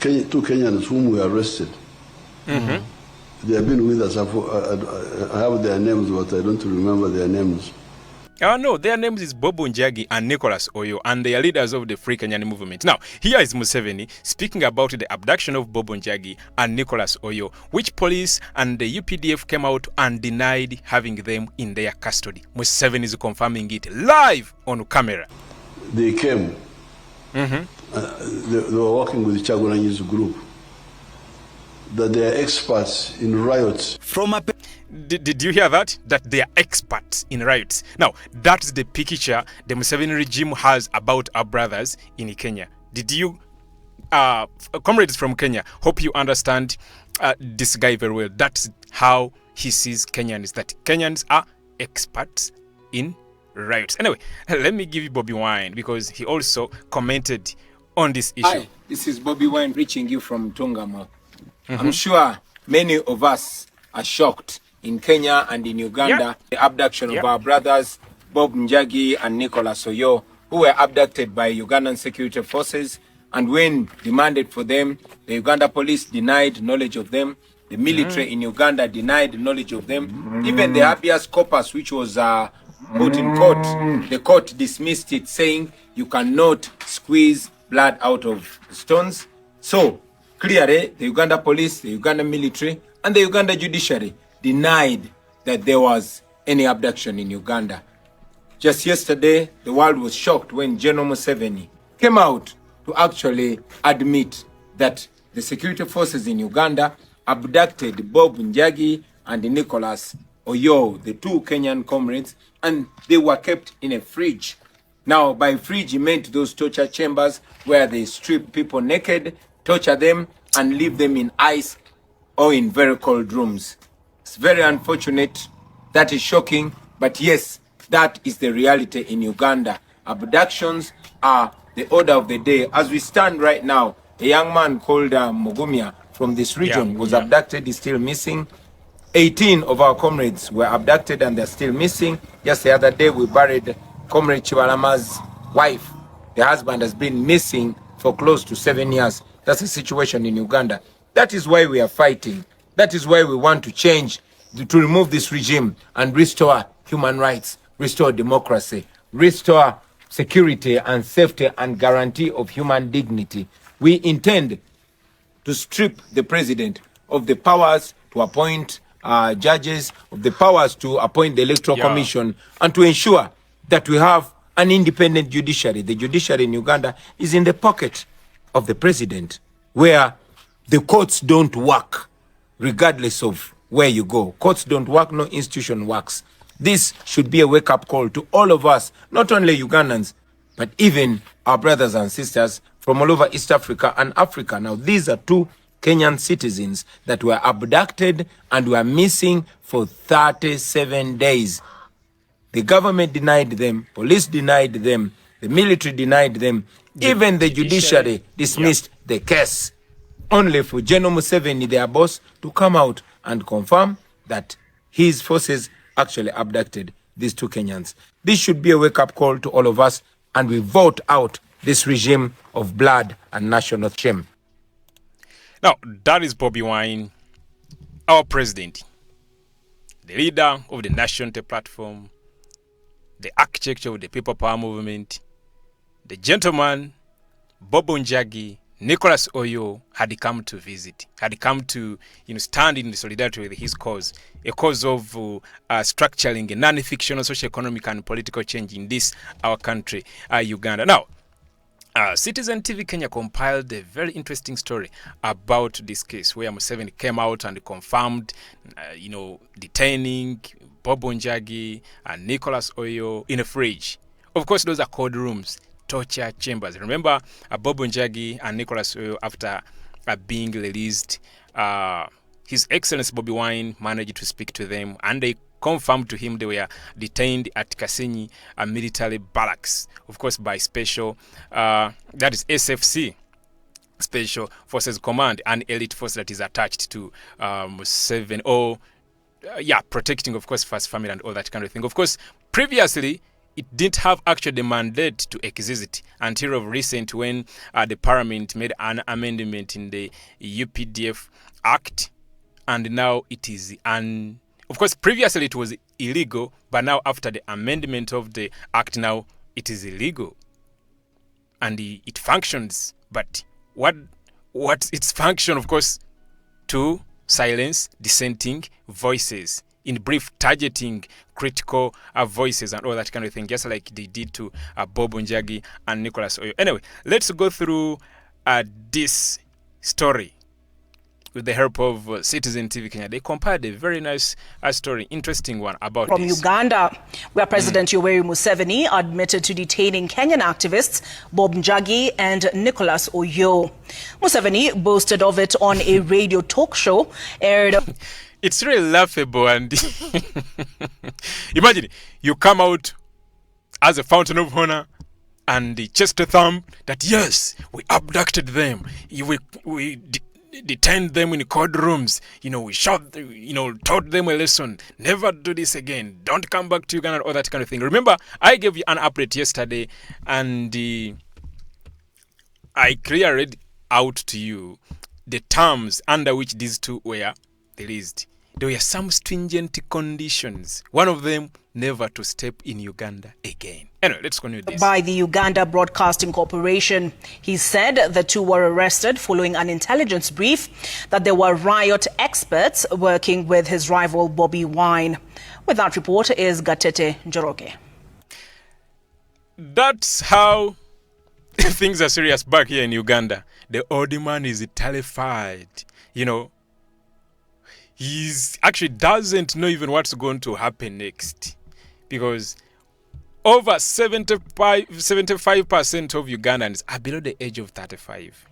two Kenyans whom we arrested. Mm-hmm. They have been with us. I have their names, but I don't remember their names. Oh no, their names is Bobi and Nicholas Oyo, and they are leaders of the Free Kenyan movement. Now, here is Museveni speaking about the abduction of Bobi and Nicholas Oyo, which police and the UPDF came out and denied having them in their custody. Museveni is confirming it live on camera. They came. Mm-hmm. They were working with Chagulanyi's group. That they are experts in riots. Did you hear that? That they are experts in riots. Now, that's the picture the Museveni regime has about our brothers in Kenya. Did you, comrades from Kenya, hope you understand this guy very well. That's how he sees Kenyans, that Kenyans are experts in riots. Anyway, let me give you Bobi Wine because he also commented on this issue. Hi, this is Bobi Wine reaching you from Tungama. I'm sure many of us are shocked in Kenya and in Uganda, the abduction of our brothers, Bob Njagi and Nicholas Oyo, who were abducted by Ugandan security forces. And when demanded for them, the Uganda police denied knowledge of them. The military in Uganda denied knowledge of them. Even the habeas corpus, which was put in court, the court dismissed it, saying you cannot squeeze blood out of stones. So, clearly, the Uganda police, the Uganda military, and the Uganda judiciary denied that there was any abduction in Uganda. Just yesterday, the world was shocked when General Museveni came out to actually admit that the security forces in Uganda abducted Bob Njagi and Nicholas Oyo, the two Kenyan comrades, and they were kept in a fridge. Now, by fridge, he meant those torture chambers where they strip people naked, torture them, and leave them in ice or in very cold rooms. It's very unfortunate. That is shocking. But yes, that is the reality in Uganda. Abductions are the order of the day. As we stand right now, a young man called Mugumya from this region was abducted, is still missing. 18 of our comrades were abducted and they're still missing. Just the other day, we buried Comrade Chibalama's wife. The husband has been missing for close to 7 years. That's the situation in Uganda. That is why we are fighting. That is why we want to change, to remove this regime and restore human rights, restore democracy, restore security and safety and guarantee of human dignity. We intend to strip the president of the powers to appoint judges, of the powers to appoint the Electoral Commission, and to ensure that we have an independent judiciary. The judiciary in Uganda is in the pocket of the president, where the courts don't work, regardless of where you go. Courts don't work, no institution works. This should be a wake-up call to all of us, not only Ugandans, but even our brothers and sisters from all over East Africa and Africa. Now, these are two Kenyan citizens that were abducted and were missing for 37 days. The government denied them, police denied them, the military denied them, even the judiciary dismissed the case, only for General Museveni, their boss, to come out and confirm that his forces actually abducted these two Kenyans. This should be a wake-up call to all of us, and we vote out this regime of blood and national shame. Now, that is Bobi Wine, our president, the leader of the National Platform, the architect of the People Power Movement, the gentleman, Bobi Njagi, Nicholas Oyo, had come to visit, had come to stand in solidarity with his cause, a cause of structuring a non-fictional socio-economic and political change in this, our country, Uganda. Now, Citizen TV Kenya compiled a very interesting story about this case where Museveni came out and confirmed, detaining Bobi Njagi and Nicholas Oyo in a fridge. Of course, those are cold rooms, torture chambers. Remember, Bobi Njagi and Nicholas Oyo, after being released, His Excellency Bobi Wine managed to speak to them, and they confirmed to him they were detained at Kasenyi military barracks, of course by special, that is SFC, Special Forces Command, an elite force that is attached to Museveni, protecting, of course, first family and all that kind of thing. Of course, previously, it didn't have actually the mandate to exist until of recent when the parliament made an amendment in the UPDF Act, and now it is of course previously it was illegal, but now after the amendment of the act, now it is illegal and it functions. But what's its function? Of course, to silence dissenting voices, in brief, targeting critical voices and all that kind of thing, just like they did to Bobi and Nicholas Oyo. Anyway, let's go through this story with the help of Citizen TV Kenya. They compiled a very nice story, interesting one about from this. Uganda, where President Yoweri Museveni admitted to detaining Kenyan activists Bobi and Nicholas Oyo. Museveni boasted of it on a radio talk show aired. It's really laughable, and imagine you come out as a fountain of honor and the chest thumb that yes, we abducted them, we detained them in cold rooms, we shot, taught them a lesson, never do this again, don't come back to Uganda, all that kind of thing. Remember, I gave you an update yesterday, and I clearly read out to you the terms under which these two were released. There were some stringent conditions. One of them, never to step in Uganda again. Anyway, let's continue this. By the Uganda Broadcasting Corporation. He said the two were arrested following an intelligence brief that they were riot experts working with his rival Bobi Wine. With that report is Gatete Njoroge. That's how things are serious back here in Uganda. The old man is terrified. He actually doesn't know even what's going to happen next, because over 75% of Ugandans are below the age of 35.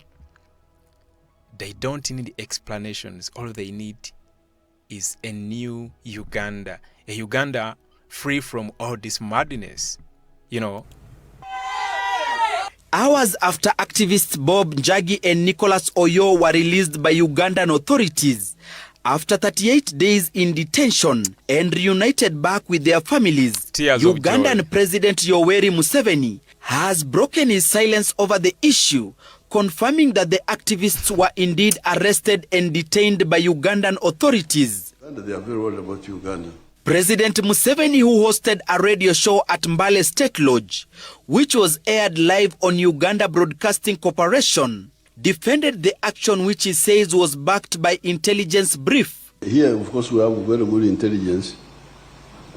They don't need explanations. All they need is a new Uganda, a Uganda free from all this madness, Hours after activists Bob Njagi and Nicholas Oyo were released by Ugandan authorities after 38 days in detention and reunited back with their families, Ugandan President Yoweri Museveni has broken his silence over the issue, confirming that the activists were indeed arrested and detained by Ugandan authorities. They are very worried about Uganda. President Museveni, who hosted a radio show at Mbale State Lodge, which was aired live on Uganda Broadcasting Corporation, defended the action which he says was backed by intelligence brief. Here, of course, we have very good intelligence,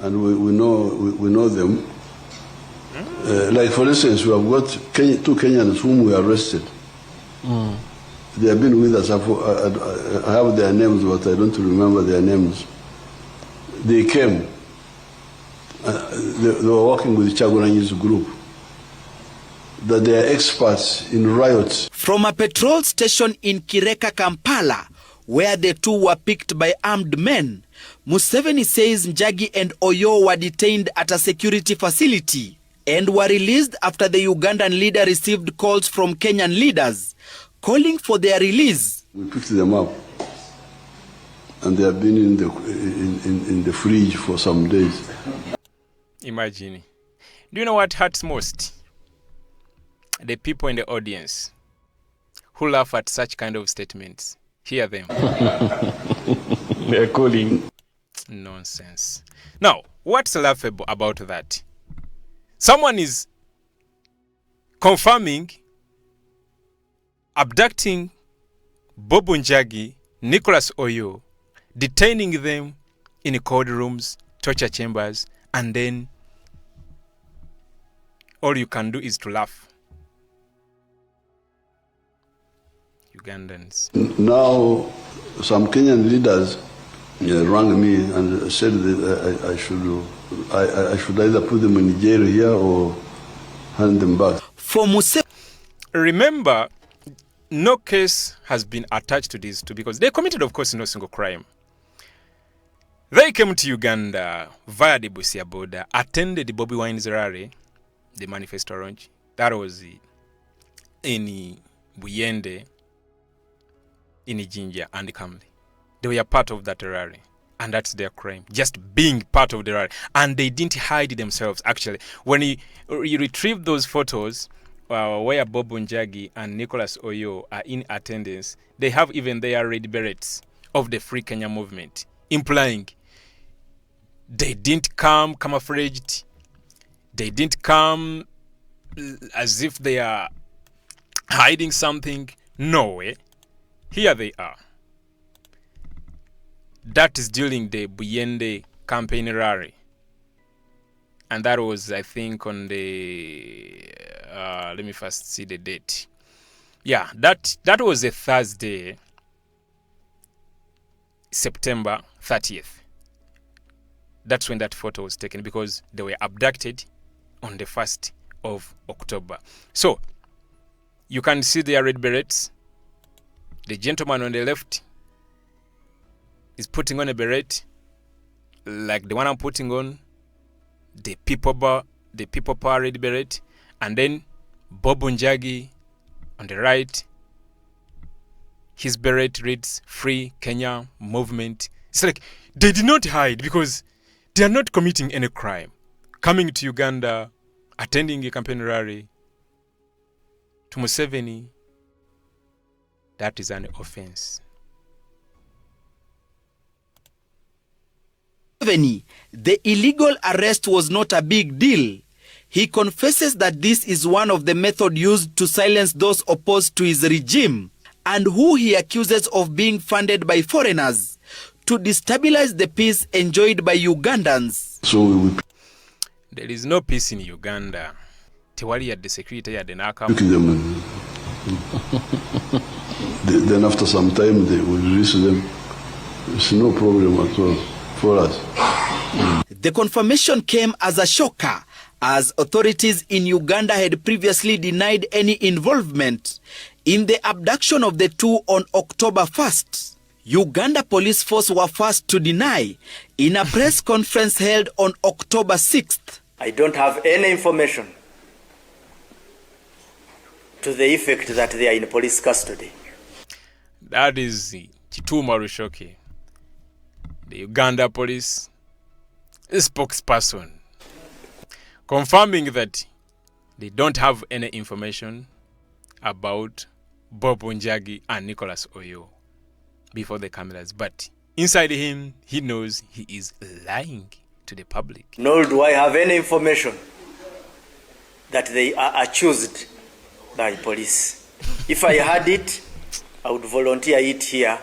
and we know them. Like, for instance, we have got two Kenyans whom we arrested. They have been with us. I have their names, but I don't remember their names. They came. They were working with Chagulanyi's group. That they are experts in riots. From a petrol station in Kireka, Kampala, where the two were picked by armed men, Museveni says Njagi and Oyo were detained at a security facility and were released after the Ugandan leader received calls from Kenyan leaders calling for their release. We picked them up, and they have been in the fridge for some days. Imagine. Do you know what hurts most? The people in the audience who laugh at such kind of statements. Hear them. They're calling. Nonsense. Now, what's laughable about that? Someone is confirming, abducting Bobi Njagi, Nicholas Oyo, detaining them in cold rooms, torture chambers, and then all you can do is to laugh. Ugandans. Now, some Kenyan leaders rang me and said that I should either put them in jail here or hand them back. For Remember, no case has been attached to these two because they committed, of course, no single crime. They came to Uganda via the Busia border, attended the Bobi Wine's rally, the manifesto launch. That was in Buyende, in Jinja and Kamli. They were part of that rally. And that's their crime, just being part of the rally. And they didn't hide themselves, actually. When you retrieve those photos where Bob Njagi and Nicholas Oyo are in attendance, they have even their red berets of the Free Kenya movement, implying they didn't come camouflaged. They didn't come as if they are hiding something. No way. Here they are. That is during the Buyende campaign rally. And that was, I think, on the... let me first see the date. Yeah, that was a Thursday, September 30th. That's when that photo was taken, because they were abducted on the 1st of October. So, you can see their red berets. The gentleman on the left is putting on a beret like the one I'm putting on, the people power red beret, and then Bob Njagi on the right, his beret reads Free Kenya Movement. It's like they did not hide because they are not committing any crime. Coming to Uganda, attending a campaign rally to Museveni, that is an offense. The illegal arrest was not a big deal. He confesses that this is one of the methods used to silence those opposed to his regime and who he accuses of being funded by foreigners to destabilize the peace enjoyed by Ugandans. So there is no peace in Uganda. Tewali at the security at the Naka. Then after some time they will release them. There's no problem at all for us. The confirmation came as a shocker, as authorities in Uganda had previously denied any involvement in the abduction of the two on October 1st. Uganda Police Force were first to deny in a press conference held on October 6th. I don't have any information to the effect that they are in police custody. That is Chituma Rushoke, the Uganda police spokesperson, confirming that they don't have any information about Bob Njagi and Nicholas Oyo before the cameras. But inside him, he knows he is lying to the public. Nor do I have any information that they are accused by police. If I had it, I would volunteer it here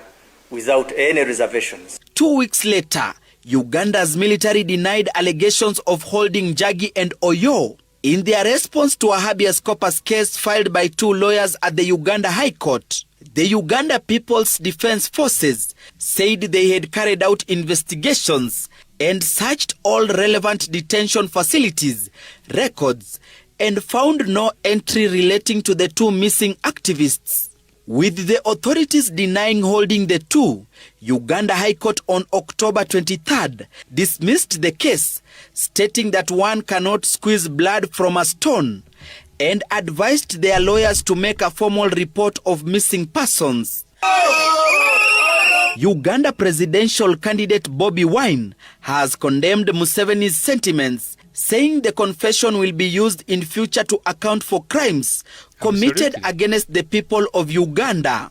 without any reservations. 2 weeks later, Uganda's military denied allegations of holding Njagi and Oyo in their response to a habeas corpus case filed by two lawyers at the Uganda High Court. The Uganda People's Defense Forces said they had carried out investigations and searched all relevant detention facilities, records, and found no entry relating to the two missing activists. With the authorities denying holding the two, Uganda High Court on October 23rd dismissed the case, stating that one cannot squeeze blood from a stone, and advised their lawyers to make a formal report of missing persons. Uganda presidential candidate Bobi Wine has condemned Museveni's sentiments, saying the confession will be used in future to account for crimes committed against the people of Uganda.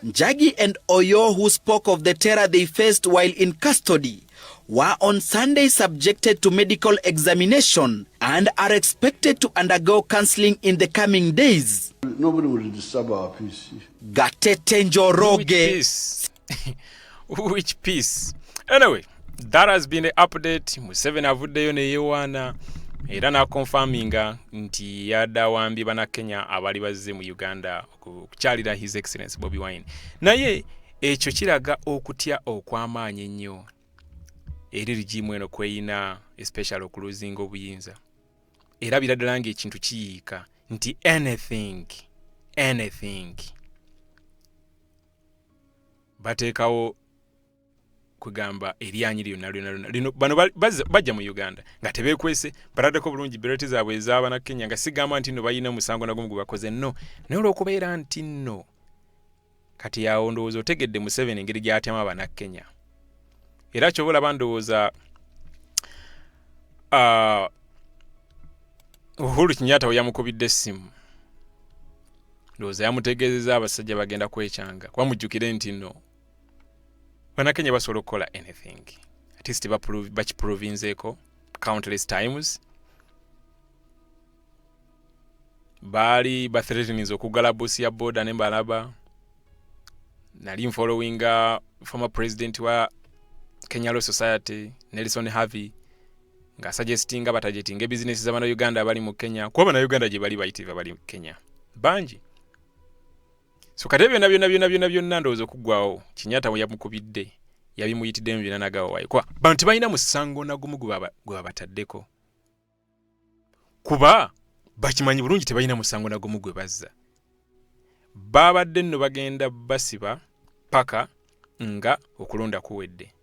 Njagi and Oyo, who spoke of the terror they faced while in custody, were on Sunday subjected to medical examination and are expected to undergo counseling in the coming days. Nobody will disturb our peace. Gatete Njoroge. Which peace? Which peace? Anyway, that has been the update. Museveni avuddeyo ne yewaana era n'akonfaminga nti yadda wambi bana Kenya abali bazze mu Uganda okukyalira His Excellency Bobi Wine. Naye ekyo kiraga okutya okw'amaanyi ennyo eri rigimu eno kweyina especially okuluzinga obuyinza. Era biraddala ng'ekintu kiyiika nti anything bateekawo kugamba eryanyi lyonna lino bano bajja mu Uganda nga tebeekwese bataddeko bulungi bereti zaabwe ez'abana Kenya nga sigamba nti nno balina musango nagwo gwe bakoze nno naye olw'okubeera nti nno kati yawo ndowooza otegedde Museveni engeri gy'atyamu abana Kenya era kyobola bandowooza Uhuru Kenyatta we yamukubidde essimu ndowooza yamutegeezezza abasajja bagenda kwekyanga kuba mujjukire nti nno Bannakenya basobola okukola anything at least bakiprovinzeeko countless times baali bathreateniza okuggala boosi ya border ne mbalaba nali followinga former president wa Kenya Law Society Nelson Havi nga suggestinga batajetinga business z'abana Uganda abali mu Kenya kuba bana Uganda gye bali bayitibwa abali mu Kenya banji so katebyo nabyo ndowooza okuggwawo Kenyatta we yamukubidde yabimuyitidde mu binanagawo wayi kuba bantu balina musango nagumu gwe babataddeko kuba bakimanyi bulungi tebalina musango nagumu gwe bazza babadde nno bagenda basiba paka nga okulonda kuwedde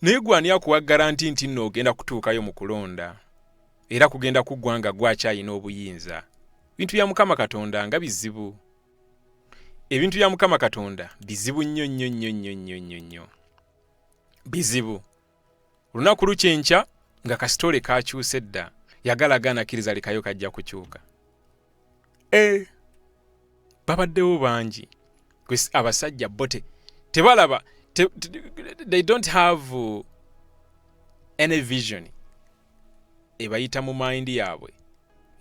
naye gwani akuwa garanti nti nno ogenda kutuukayo mu kulonda era kugenda kuggwanga gwakyayina obuyinza bintu bya Mukama Katonda nga bizibu ebintu bya Mukama Katonda bizibu nnyo bizibu lunaku lukyenkya nga kasitole kakyuse dda yagala ganakkiriza lekayo kajja kukyuka babaddewo bangi abasajja bote tebalaba they don't have any vision ebayita mu mind yaabwe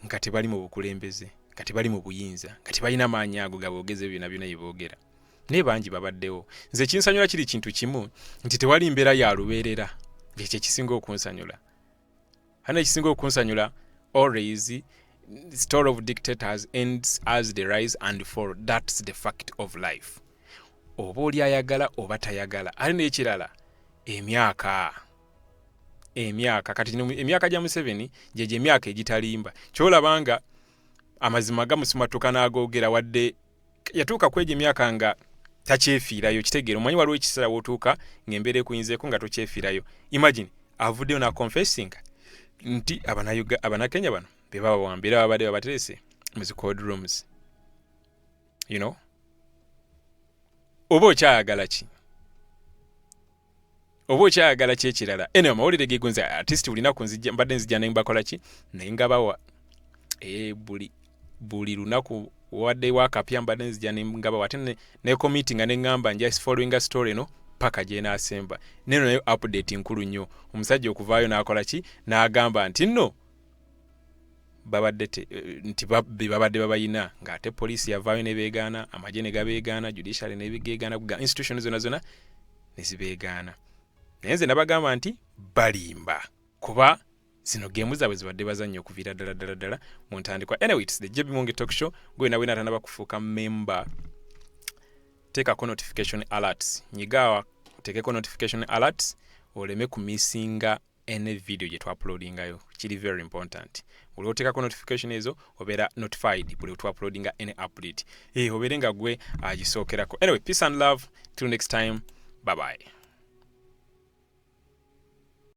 nga tebali mu bukulembeze nga tebali mu buyinza nga tebalina maanyi ago gaboogeze byonna byeboogera naye bangi babaddewo nze kinsanyula kiri kintu kimu nti tewali mbeera ya lubeerera kyekyo ekisinga okunsanyula hana ekisinga okunsanyula always the story of dictators ends as the rise and fall. That's the fact of life. Oba oli ayagala oba tayagala ali n'ekirala emyaka kati emyaka gya Museveni gye emyaka egitalimba kyolabanga amazima gamusumatuka n'agoogera wadde yatuuka kwegya emyaka nga takyefiirayo kitegeera omanyi waliwo ekiseera wootuuka ng'embeera ekuyinzeeko nga tokyefiirayo imagine avuddeyo na confessing nti Abannakenya bano be babawambira babadde babaterese mu zi cold rooms you know oba okyayagala ki ekirala ene amawulire gegonze artist ulinaku mbadde nzijja ne mbakola ki naye ngabawa buli lunaku wadde wakapya mbadde nzijja ne ngabawa ate ne committee nga ne ngamba just following a story no paka je nasemba neno nayo update nkulu nnyo omusajja okuvaayo n'akola ki n'agamba nti nno babadde babayina ng'ate poliisi yavaayo ne beegaana amagye ne gabeegaana judiciary ne bigeegaana institution zonna ne zibeegaana naye nze nabagamba nti balimba kuba zino geemu zaabwe zibadde bazannya okuviira ddala mu ntandikwa. Anyway, it's the Muwonge talk show. Gwe nawe natanaba kufuuka member teekako notification alerts nyigawa tekeko notification alerts oleme kumisinga any video gye twa-uploadingayo kiri very important. Buli oteekako notification ezo obeera notified buli twa-uploadinga any update obeere nga gwe agisookerako. Anyway, peace and love till next time, bye bye.